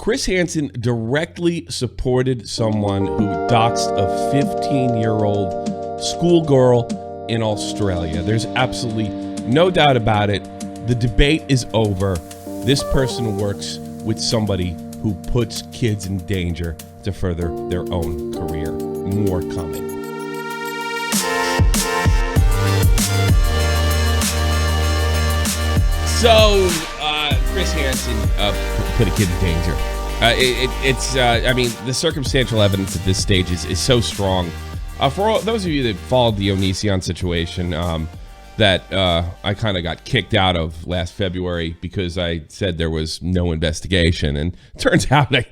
Chris Hansen directly supported someone who doxed a 15-year-old schoolgirl in Australia. There's absolutely no doubt about it. The debate is over. This person works with somebody who puts kids in danger to further their own career. More coming. So, Chris Hansen put a kid in danger. I mean, the circumstantial evidence at this stage is so strong. For all, those of you that followed the Onision situation, that I kind of got kicked out of last February because I said there was no investigation. And it turns out I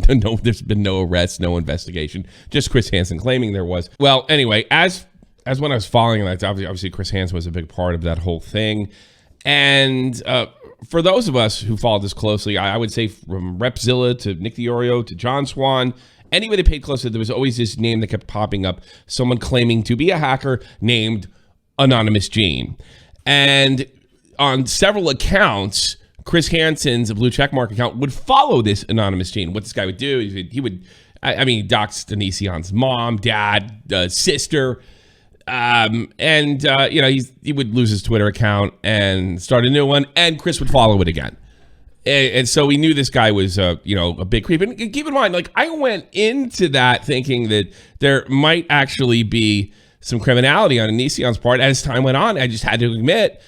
don't know, there's been no arrest, no investigation, just Chris Hansen claiming there was. Well, anyway, as when I was following that, obviously Chris Hansen was a big part of that whole thing. And for those of us who followed this closely, I would say from Repzilla to Nick DiOrio to John Swan, anybody that paid close to it, there was always this name that kept popping up, someone claiming to be a hacker named Anonymous Gene. And on several accounts, Chris Hansen's blue checkmark account would follow this Anonymous Gene. What this guy would do is he would, dox Onision's mom, dad, sister, he would lose his Twitter account and start a new one, and Chris would follow it again. And so we knew this guy was, a big creep. And keep in mind, I went into that thinking that there might actually be some criminality on Onision's part. As time went on, I just had to admit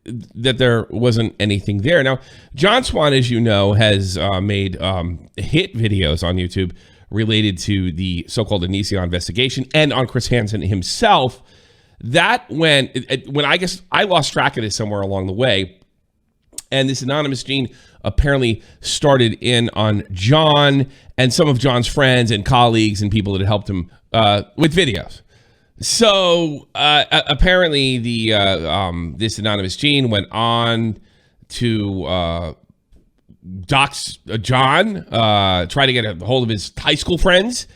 that there wasn't anything there. Now, John Swan, as you know, has made hit videos on YouTube related to the so-called Onision investigation and on Chris Hansen himself. That when I guess I lost track of this somewhere along the way, and this Anonymous Gene apparently started in on John and some of John's friends and colleagues and people that had helped him with videos. So apparently this Anonymous Gene went on to dox John, try to get a hold of his high school friends,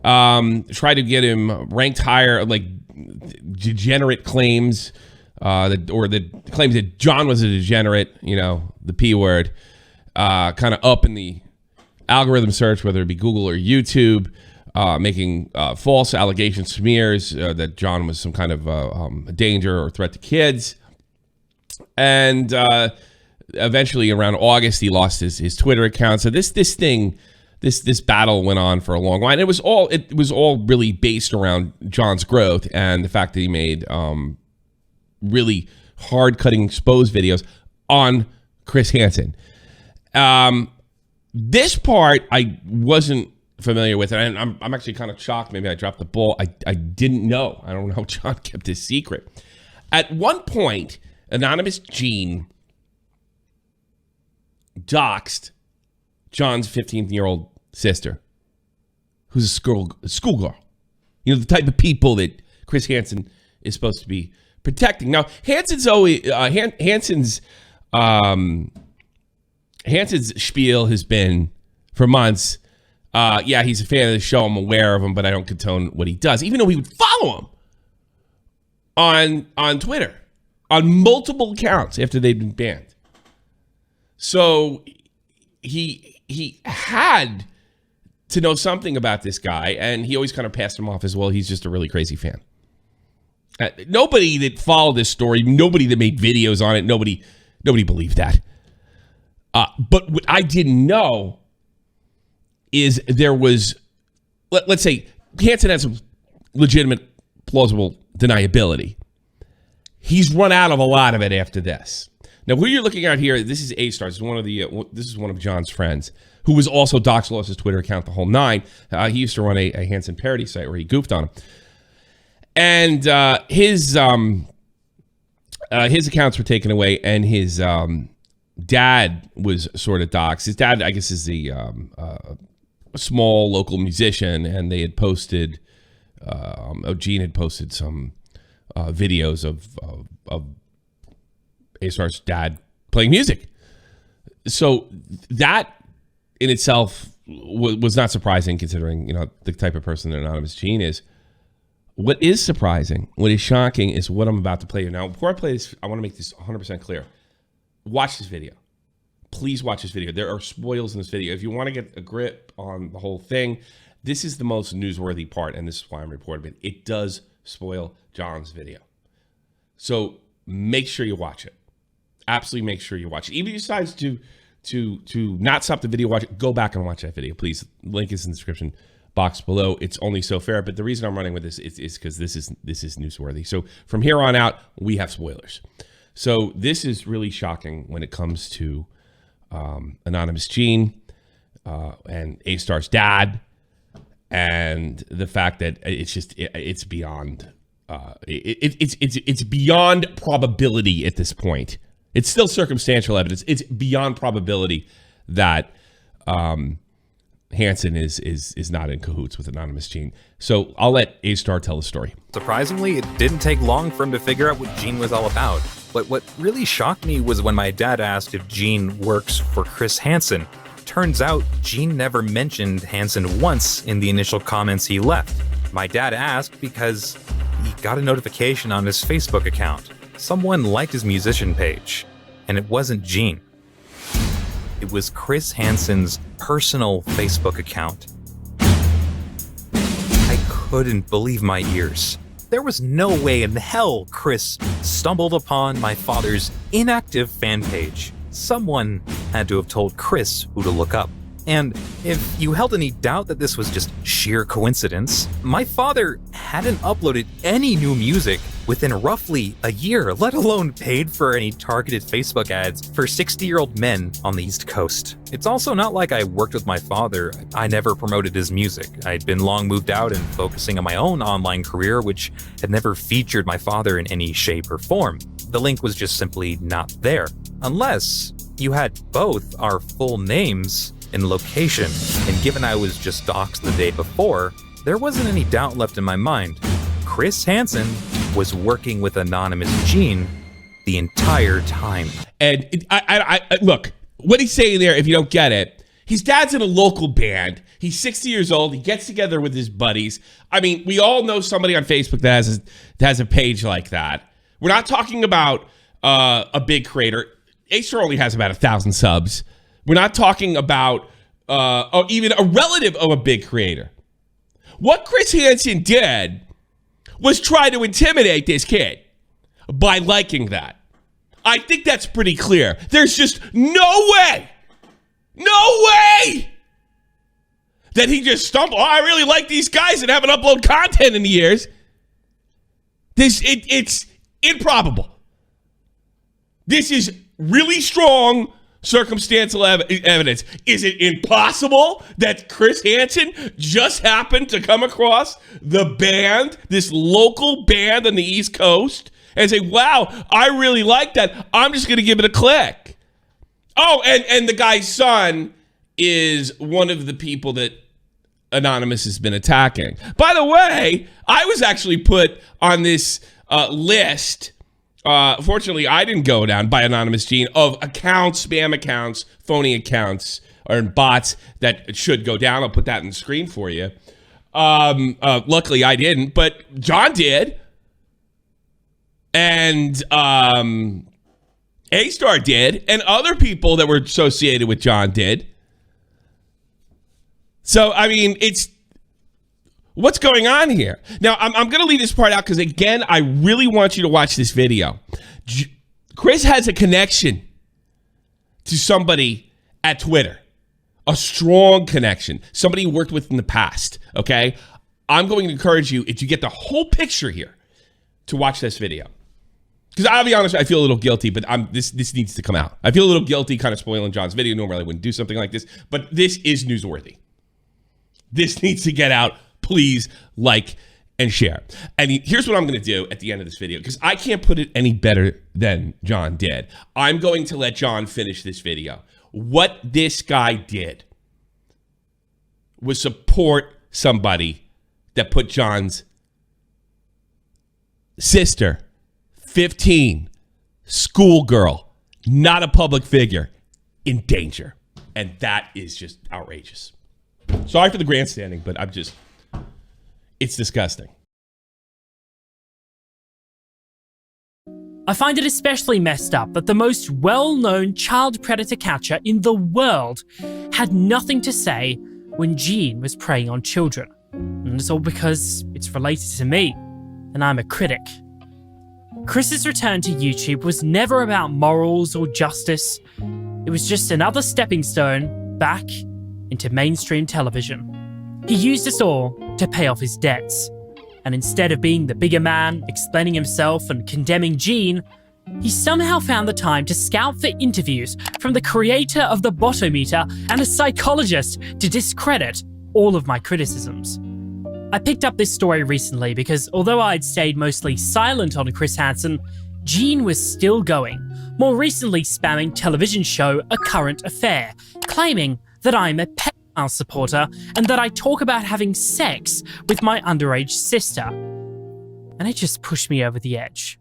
try to get him ranked higher, like degenerate claims, the claims that John was a degenerate, the P word, kind of up in the algorithm search, whether it be Google or YouTube, making false allegation smears that John was some kind of a danger or threat to kids. And eventually around August, he lost his Twitter account. So this battle went on for a long while. And it was all really based around John's growth and the fact that he made really hard-cutting exposed videos on Chris Hansen. This part I wasn't familiar with, and I'm actually kind of shocked. Maybe I dropped the ball. I didn't know. I don't know how John kept his secret. At one point, Anonymous Gene doxed John's 15-year-old sister, who's a schoolgirl. The type of people that Chris Hansen is supposed to be protecting. Now, Hansen's spiel has been for months. He's a fan of the show. I'm aware of him, but I don't condone what he does. Even though he would follow him on Twitter on multiple accounts after they'd been banned. So he had to know something about this guy, and he always kind of passed him off as, well, he's just a really crazy fan. Nobody that followed this story, nobody that made videos on it, nobody believed that. But what I didn't know is there was, let's say, Hansen had some legitimate, plausible deniability. He's run out of a lot of it after this. Now, who you're looking at here, this is A-Stars. This is one of John's friends, who was also doxed, lost his Twitter account, the whole nine. He used to run a Hansen parody site where he goofed on him. And his accounts were taken away, and his dad was sort of doxed. His dad, I guess, is a small local musician, and they had posted, Gene had posted some videos of A-Star's dad playing music. So that in itself was not surprising, considering the type of person that Anonymous Gene is. What is surprising, what is shocking, is what I'm about to play you. Now, before I play this, I want to make this 100% clear. Watch this video. please watch this video. There are spoils in this video. If you want to get a grip on the whole thing, this is the most newsworthy part, and this is why I'm reporting it. It does spoil John's video. So make sure you watch it. Absolutely make sure you watch it. Even if you decide to not stop the video, watch it, go back and watch that video, please. Link is in the description box below. It's only so fair, but the reason I'm running with this is because this is newsworthy. So from here on out, we have spoilers. So this is really shocking when it comes to Anonymous Gene and A-Star's dad, and the fact that it's beyond it's beyond probability at this point. It's still circumstantial evidence. It's beyond probability that Hanson is not in cahoots with Anonymous Gene. So I'll let A-Star tell the story. Surprisingly, it didn't take long for him to figure out what Gene was all about. But what really shocked me was when my dad asked if Gene works for Chris Hansen. Turns out Gene never mentioned Hanson once in the initial comments he left. My dad asked because he got a notification on his Facebook account. Someone liked his musician page, and it wasn't Gene. It was Chris Hansen's personal Facebook account. I couldn't believe my ears. There was no way in hell Chris stumbled upon my father's inactive fan page. Someone had to have told Chris who to look up. And if you held any doubt that this was just sheer coincidence, my father hadn't uploaded any new music within roughly a year, let alone paid for any targeted Facebook ads for 60-year-old men on the East Coast. It's also not like I worked with my father. I never promoted his music. I'd been long moved out and focusing on my own online career, which had never featured my father in any shape or form. The link was just simply not there. Unless you had both our full names and location, and given I was just doxed the day before, there wasn't any doubt left in my mind. Chris Hansen was working with Anonymous Gene the entire time. And I look, what he's saying there, if you don't get it, his dad's in a local band. He's 60 years old. He gets together with his buddies. I mean, we all know somebody on Facebook that has a page like that. We're not talking about a big creator. A-Star only has about 1,000 subs. We're not talking about or even a relative of a big creator. What Chris Hansen did was try to intimidate this kid by liking that. I think that's pretty clear. There's just no way that he just stumbled. Oh, I really like these guys and haven't uploaded content in years. It's improbable. This is really strong circumstantial evidence. Is it impossible that Chris Hansen just happened to come across the band, this local band on the East Coast, and say, wow, I really like that. I'm just going to give it a click. Oh, and the guy's son is one of the people that Anonymous has been attacking. By the way, I was actually put on this list. Fortunately, I didn't go down by Anonymous Gene of accounts, spam accounts, phony accounts, or bots that should go down. I'll put that on the screen for you. Luckily, I didn't, but John did. And A-Star did. And other people that were associated with John did. So, I mean, what's going on here? Now, I'm going to leave this part out because, again, I really want you to watch this video. Chris has a connection to somebody at Twitter, a strong connection, somebody he worked with in the past, okay? I'm going to encourage you, if you get the whole picture here, to watch this video. Because I'll be honest, I feel a little guilty, but this needs to come out. I feel a little guilty kind of spoiling John's video. Normally I wouldn't do something like this, but this is newsworthy. This needs to get out. Please like and share. And here's what I'm going to do at the end of this video, because I can't put it any better than John did. I'm going to let John finish this video. What this guy did was support somebody that put John's sister, 15, schoolgirl, not a public figure, in danger. And that is just outrageous. Sorry for the grandstanding, but it's disgusting. I find it especially messed up that the most well-known child predator catcher in the world had nothing to say when Gene was preying on children. And it's all because it's related to me, and I'm a critic. Chris's return to YouTube was never about morals or justice. It was just another stepping stone back into mainstream television. He used us all to pay off his debts. And instead of being the bigger man, explaining himself and condemning Gene, he somehow found the time to scout for interviews from the creator of the Bottometer and a psychologist to discredit all of my criticisms. I picked up this story recently because although I'd stayed mostly silent on Chris Hansen, Gene was still going, more recently spamming television show A Current Affair, claiming that I'm a pedophile supporter and that I talk about having sex with my underage sister. And it just pushed me over the edge.